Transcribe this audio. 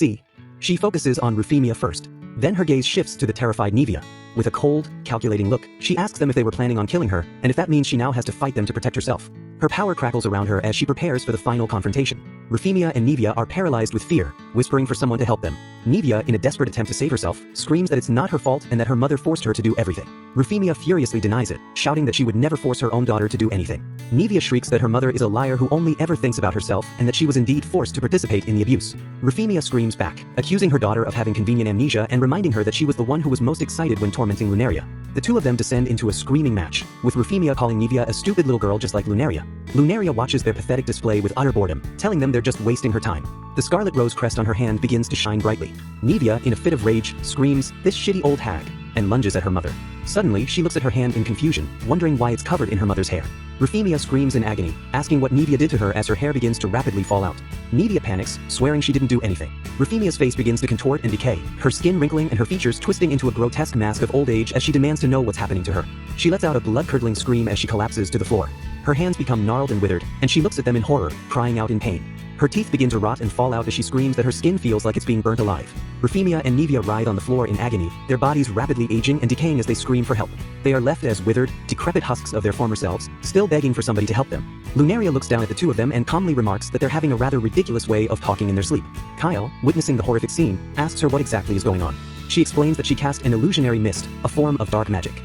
See. She focuses on Rufemia first. Then her gaze shifts to the terrified Nevia. With a cold, calculating look, she asks them if they were planning on killing her, and if that means she now has to fight them to protect herself. Her power crackles around her as she prepares for the final confrontation. Rufemia and Nevia are paralyzed with fear, whispering for someone to help them. Nevia, in a desperate attempt to save herself, screams that it's not her fault and that her mother forced her to do everything. Rufemia furiously denies it, shouting that she would never force her own daughter to do anything. Nevia shrieks that her mother is a liar who only ever thinks about herself and that she was indeed forced to participate in the abuse. Rufemia screams back, accusing her daughter of having convenient amnesia and reminding her that she was the one who was most excited when tormenting Lunaria. The two of them descend into a screaming match, with Rufemia calling Nevia a stupid little girl just like Lunaria. Lunaria watches their pathetic display with utter boredom, telling them they're just wasting her time. The scarlet rose crest on her hand begins to shine brightly. Nevia, in a fit of rage, screams, "This shitty old hag," and lunges at her mother. Suddenly, she looks at her hand in confusion, wondering why it's covered in her mother's hair. Rufemia screams in agony, asking what Nevia did to her as her hair begins to rapidly fall out. Nevia panics, swearing she didn't do anything. Rufemia's face begins to contort and decay, her skin wrinkling and her features twisting into a grotesque mask of old age as she demands to know what's happening to her. She lets out a blood-curdling scream as she collapses to the floor. Her hands become gnarled and withered, and she looks at them in horror, crying out in pain. Her teeth begin to rot and fall out as she screams that her skin feels like it's being burnt alive. Rufemia and Nevia writhe on the floor in agony, their bodies rapidly aging and decaying as they scream for help. They are left as withered, decrepit husks of their former selves, still begging for somebody to help them. Lunaria looks down at the two of them and calmly remarks that they're having a rather ridiculous way of talking in their sleep. Kyle, witnessing the horrific scene, asks her what exactly is going on. She explains that she cast an illusionary mist, a form of dark magic.